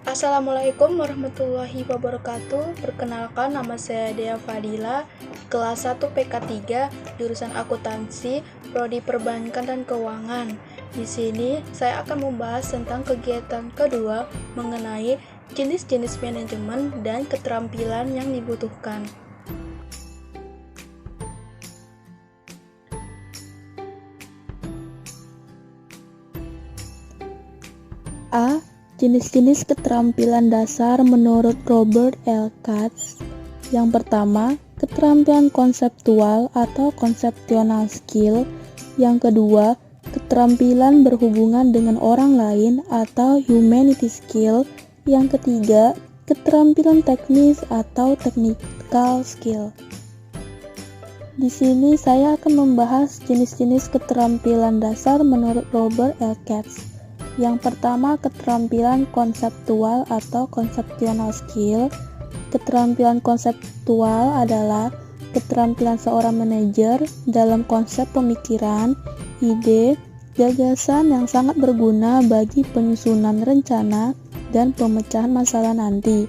Assalamualaikum warahmatullahi wabarakatuh. Perkenalkan, nama saya Dea Fadila, kelas 1 PK3, jurusan akuntansi, prodi perbankan dan keuangan. Di sini saya akan membahas tentang kegiatan kedua mengenai jenis-jenis manajemen dan keterampilan yang dibutuhkan. A. Jenis-jenis keterampilan dasar menurut Robert L. Katz. Yang pertama, keterampilan konseptual atau conceptual skill. Yang kedua, keterampilan berhubungan dengan orang lain atau humanity skill. Yang ketiga, keterampilan teknis atau technical skill. Di sini saya akan membahas jenis-jenis keterampilan dasar menurut Robert L. Katz. Yang pertama, keterampilan konseptual atau conceptual skill. Keterampilan konseptual adalah keterampilan seorang manajer dalam konsep pemikiran, ide, gagasan yang sangat berguna bagi penyusunan rencana dan pemecahan masalah nanti.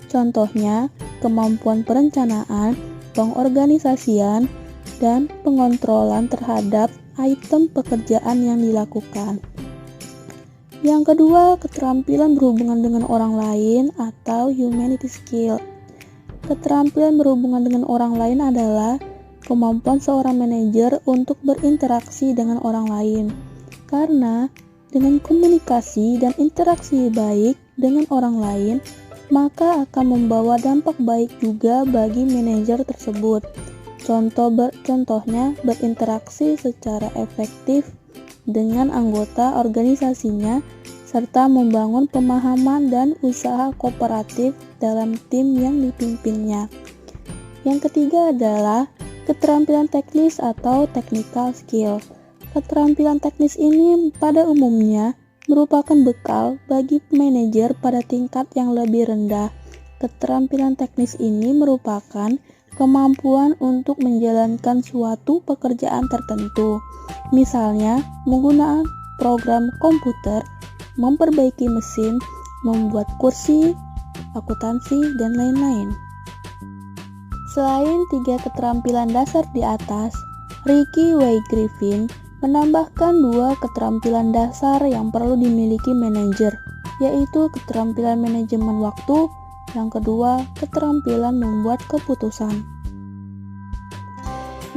Contohnya, kemampuan perencanaan, pengorganisasian, dan pengontrolan terhadap item pekerjaan yang dilakukan. Yang kedua, keterampilan berhubungan dengan orang lain atau humanity skill. Keterampilan berhubungan dengan orang lain adalah kemampuan seorang manajer untuk berinteraksi dengan orang lain. Karena dengan komunikasi dan interaksi baik dengan orang lain, maka akan membawa dampak baik juga bagi manajer tersebut. Contohnya berinteraksi secara efektif dengan anggota organisasinya, serta membangun pemahaman dan usaha kooperatif dalam tim yang dipimpinnya. Yang ketiga adalah keterampilan teknis atau technical skill. Keterampilan teknis ini pada umumnya merupakan bekal bagi manajer pada tingkat yang lebih rendah. Keterampilan teknis ini merupakan kemampuan untuk menjalankan suatu pekerjaan tertentu, misalnya menggunakan program komputer, memperbaiki mesin, membuat kursi, akuntansi, dan lain-lain. Selain 3 keterampilan dasar di atas, Ricky W. Griffin menambahkan 2 keterampilan dasar yang perlu dimiliki manajer, yaitu keterampilan manajemen waktu. Yang kedua, keterampilan membuat keputusan.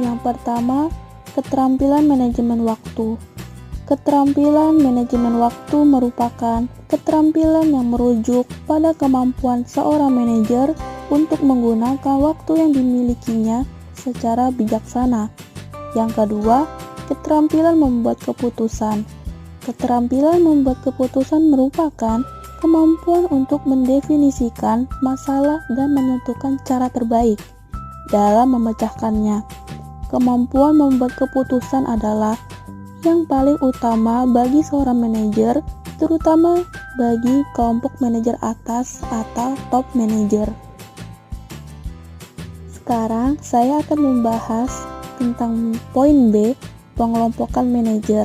Yang pertama, keterampilan manajemen waktu. Keterampilan manajemen waktu merupakan keterampilan yang merujuk pada kemampuan seorang manajer untuk menggunakan waktu yang dimilikinya secara bijaksana. Yang kedua, keterampilan membuat keputusan. Keterampilan membuat keputusan merupakan kemampuan untuk mendefinisikan masalah dan menentukan cara terbaik dalam memecahkannya. Kemampuan membuat keputusan adalah yang paling utama bagi seorang manajer, terutama bagi kelompok manajer atas atau top manager. Sekarang saya akan membahas tentang poin B, pengelompokan manajer.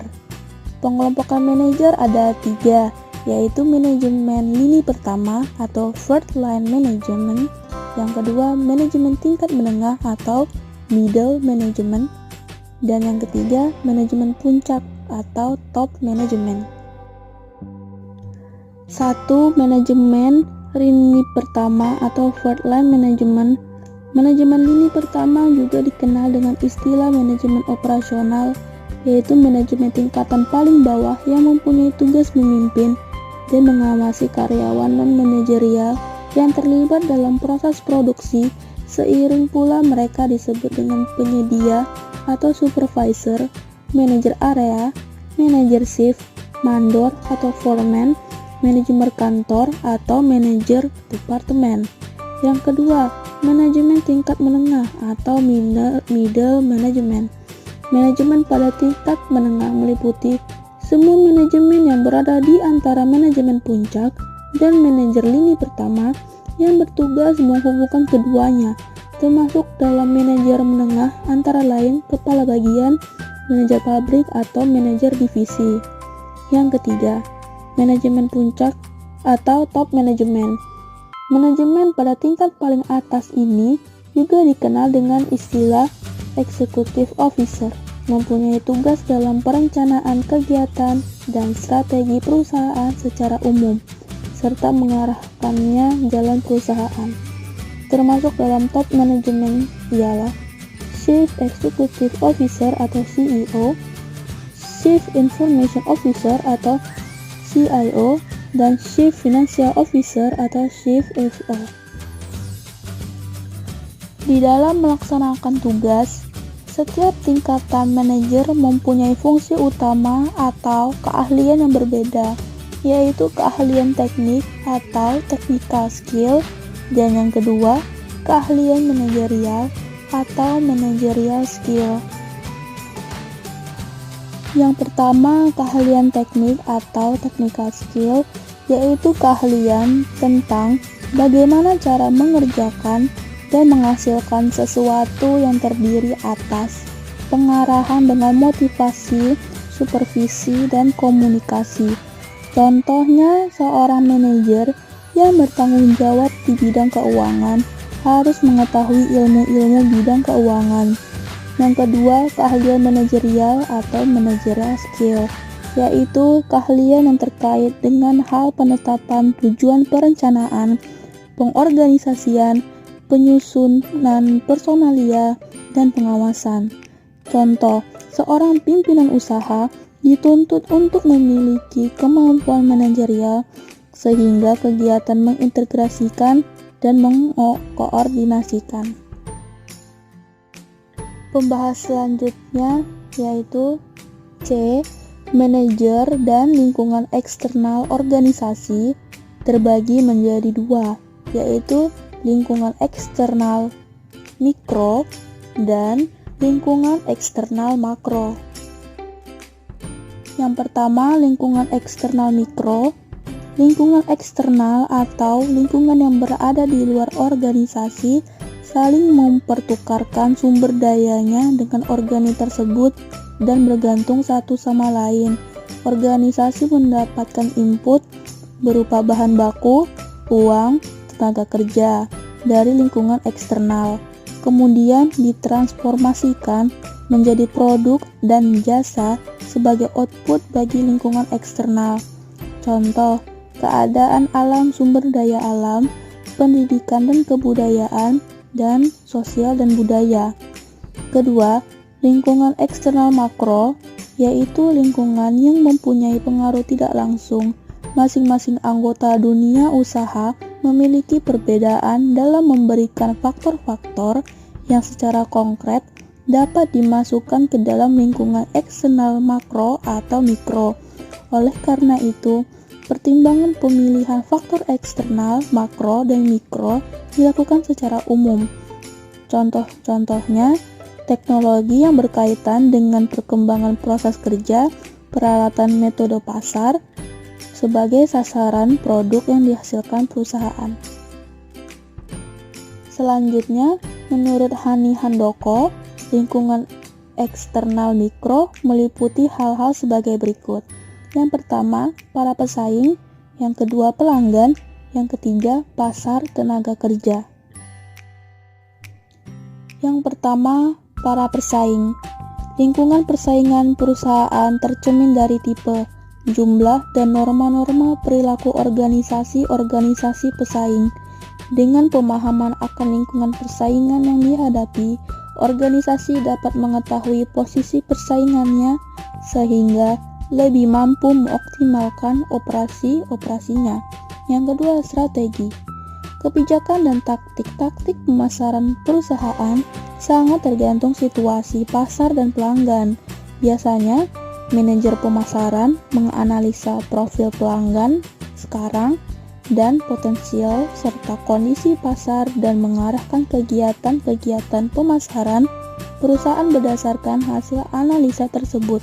Pengelompokan manajer ada 3, yaitu manajemen lini pertama atau first line management, yang kedua manajemen tingkat menengah atau middle management, dan yang ketiga manajemen puncak atau top management. 1. Manajemen lini pertama atau first line management. Manajemen lini pertama juga dikenal dengan istilah manajemen operasional, yaitu manajemen tingkatan paling bawah yang mempunyai tugas memimpin dan mengawasi karyawan non-manajerial yang terlibat dalam proses produksi. Seiring pula mereka disebut dengan penyedia atau supervisor, manajer area, manajer shift, mandor atau foreman, manajemen kantor atau manajer departemen. Yang kedua, manajemen tingkat menengah atau middle management. Manajemen pada tingkat menengah meliputi semua manajemen yang berada di antara manajemen puncak dan manajer lini pertama yang bertugas menghubungkan keduanya, termasuk dalam manajer menengah antara lain kepala bagian, manajer pabrik atau manajer divisi. Yang ketiga, manajemen puncak atau top management. Manajemen pada tingkat paling atas ini juga dikenal dengan istilah executive officer, mempunyai tugas dalam perencanaan kegiatan dan strategi perusahaan secara umum, serta mengarahkannya jalan perusahaan. Termasuk dalam top management ialah Chief Executive Officer atau CEO, Chief Information Officer atau CIO, dan Chief Financial Officer atau CFO. Di dalam melaksanakan tugas, setiap tingkatan manajer mempunyai fungsi utama atau keahlian yang berbeda, yaitu keahlian teknik atau technical skill, dan yang kedua, keahlian manajerial atau managerial skill. Yang pertama, keahlian teknik atau technical skill, yaitu keahlian tentang bagaimana cara mengerjakan dan menghasilkan sesuatu yang terdiri atas pengarahan dengan motivasi, supervisi, dan komunikasi. Contohnya, seorang manajer yang bertanggung jawab di bidang keuangan harus mengetahui ilmu-ilmu bidang keuangan. Yang kedua, keahlian manajerial atau managerial skill, yaitu keahlian yang terkait dengan hal penetapan tujuan perencanaan, pengorganisasian, penyusunan personalia, dan pengawasan. Contoh, seorang pimpinan usaha dituntut untuk memiliki kemampuan manajerial sehingga kegiatan mengintegrasikan dan mengkoordinasikan. Pembahas selanjutnya yaitu C. Manajer dan lingkungan eksternal organisasi terbagi menjadi dua, yaitu lingkungan eksternal mikro dan lingkungan eksternal makro. Yang pertama, lingkungan eksternal mikro. Lingkungan eksternal atau lingkungan yang berada di luar organisasi saling mempertukarkan sumber dayanya dengan organi tersebut dan bergantung satu sama lain. Organisasi mendapatkan input berupa bahan baku, uang, tenaga kerja dari lingkungan eksternal, kemudian ditransformasikan menjadi produk dan jasa sebagai output bagi lingkungan eksternal. Contoh, keadaan alam, sumber daya alam, pendidikan dan kebudayaan, dan sosial dan budaya. Kedua, lingkungan eksternal makro, yaitu lingkungan yang mempunyai pengaruh tidak langsung. Masing-masing anggota dunia usaha memiliki perbedaan dalam memberikan faktor-faktor yang secara konkret dapat dimasukkan ke dalam lingkungan eksternal makro atau mikro. Oleh karena itu, pertimbangan pemilihan faktor eksternal, makro, dan mikro dilakukan secara umum. Contoh-contohnya, teknologi yang berkaitan dengan perkembangan proses kerja, peralatan metode pasar, sebagai sasaran produk yang dihasilkan perusahaan. Selanjutnya, menurut Hani Handoko, lingkungan eksternal mikro meliputi hal-hal sebagai berikut. Yang pertama, para pesaing. Yang kedua, pelanggan. Yang ketiga, pasar tenaga kerja. Yang pertama, para pesaing. Lingkungan persaingan perusahaan tercermin dari tipe, jumlah, dan norma-norma perilaku organisasi-organisasi pesaing. Dengan pemahaman akan lingkungan persaingan yang dihadapi, organisasi dapat mengetahui posisi persaingannya sehingga lebih mampu mengoptimalkan operasinya. Yang kedua, strategi. Kebijakan dan taktik pemasaran perusahaan sangat tergantung situasi pasar dan pelanggan. Biasanya, manajer pemasaran menganalisa profil pelanggan sekarang dan potensial serta kondisi pasar dan mengarahkan kegiatan-kegiatan pemasaran perusahaan berdasarkan hasil analisa tersebut.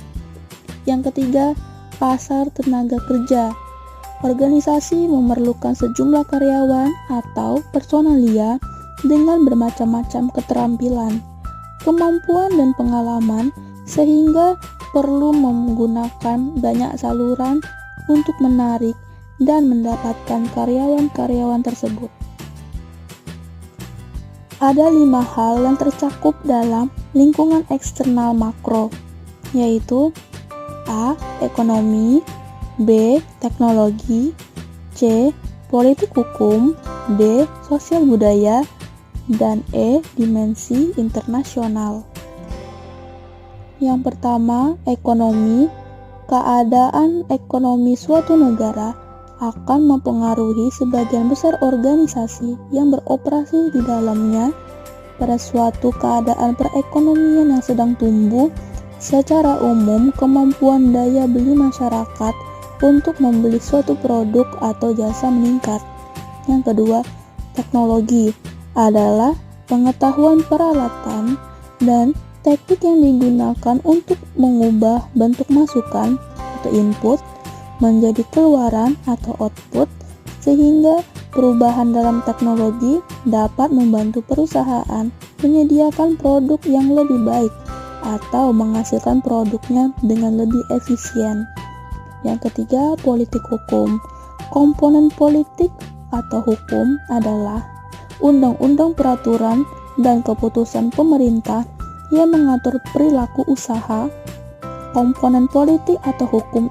Yang ketiga, pasar tenaga kerja. Organisasi memerlukan sejumlah karyawan atau personalia dengan bermacam-macam keterampilan, kemampuan, dan pengalaman sehingga perlu menggunakan banyak saluran untuk menarik dan mendapatkan karyawan-karyawan tersebut. Ada 5 hal yang tercakup dalam lingkungan eksternal makro, yaitu A. Ekonomi, B. Teknologi, C. Politik hukum, D. Sosial budaya, dan E. Dimensi internasional. Yang pertama, ekonomi. Keadaan ekonomi suatu negara akan mempengaruhi sebagian besar organisasi yang beroperasi di dalamnya. Pada suatu keadaan perekonomian yang sedang tumbuh, secara umum kemampuan daya beli masyarakat untuk membeli suatu produk atau jasa meningkat. Yang kedua, teknologi adalah pengetahuan peralatan dan teknik yang digunakan untuk mengubah bentuk masukan atau input menjadi keluaran atau output, sehingga perubahan dalam teknologi dapat membantu perusahaan menyediakan produk yang lebih baik atau menghasilkan produknya dengan lebih efisien. Yang ketiga, politik hukum. Komponen politik atau hukum adalah undang-undang, peraturan, dan keputusan pemerintah yang mengatur perilaku usaha. Komponen politik atau hukum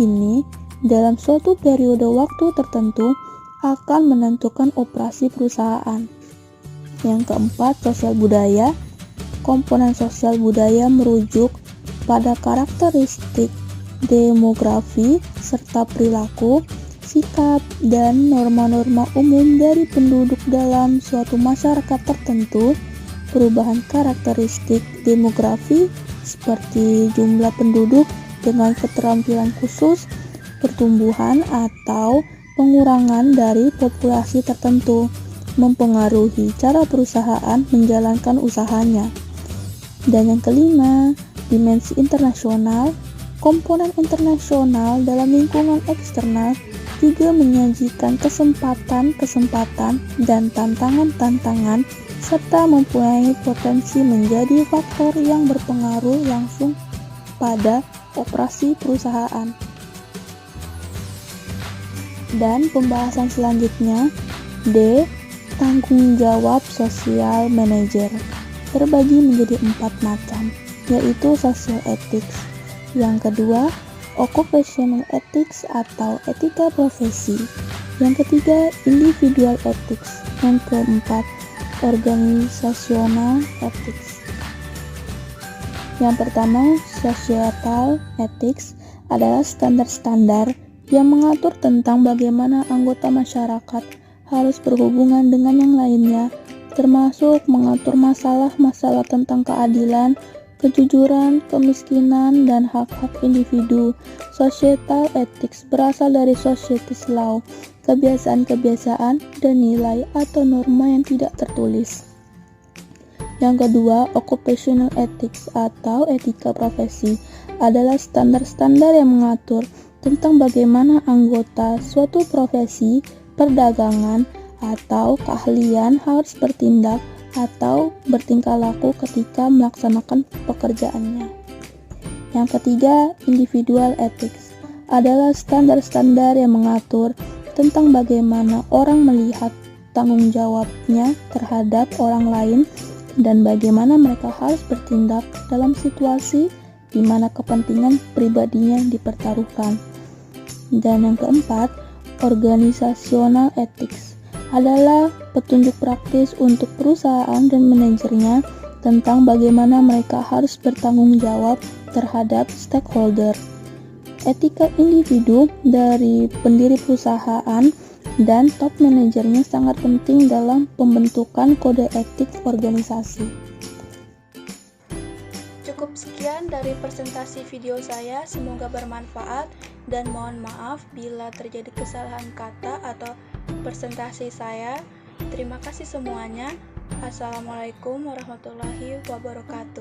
ini dalam suatu periode waktu tertentu akan menentukan operasi perusahaan. Yang keempat, sosial budaya. Komponen sosial budaya merujuk pada karakteristik demografi serta perilaku, sikap, dan norma-norma umum dari penduduk dalam suatu masyarakat tertentu. Perubahan karakteristik demografi seperti jumlah penduduk dengan keterampilan khusus, pertumbuhan atau pengurangan dari populasi tertentu mempengaruhi cara perusahaan menjalankan usahanya. Dan yang kelima, dimensi internasional. Komponen internasional dalam lingkungan eksternal juga menyajikan kesempatan-kesempatan dan tantangan-tantangan serta mempunyai potensi menjadi faktor yang berpengaruh langsung pada operasi perusahaan. Dan pembahasan selanjutnya, D. Tanggung jawab sosial manajer terbagi menjadi 4 macam, yaitu social ethics. Yang kedua, occupational ethics atau etika profesi. Yang ketiga, individual ethics. Yang keempat, organizational ethics. Yang pertama, societal ethics adalah standar-standar yang mengatur tentang bagaimana anggota masyarakat harus berhubungan dengan yang lainnya, termasuk mengatur masalah-masalah tentang keadilan, kejujuran, kemiskinan, dan hak-hak individu. Societal ethics berasal dari society's law, kebiasaan-kebiasaan dan nilai atau norma yang tidak tertulis. Yang kedua, occupational ethics atau etika profesi adalah standar-standar yang mengatur tentang bagaimana anggota suatu profesi, perdagangan, atau keahlian harus bertindak atau bertingkah laku ketika melaksanakan pekerjaannya. Yang ketiga, individual ethics adalah standar-standar yang mengatur tentang bagaimana orang melihat tanggung jawabnya terhadap orang lain dan bagaimana mereka harus bertindak dalam situasi di mana kepentingan pribadinya dipertaruhkan. Dan yang keempat, organizational ethics adalah petunjuk praktis untuk perusahaan dan manajernya tentang bagaimana mereka harus bertanggung jawab terhadap stakeholder. Etika individu dari pendiri perusahaan dan top manajernya sangat penting dalam pembentukan kode etik organisasi. Cukup sekian dari presentasi video saya, semoga bermanfaat dan mohon maaf bila terjadi kesalahan kata atau presentasi saya. Terima kasih semuanya. Assalamualaikum warahmatullahi wabarakatuh.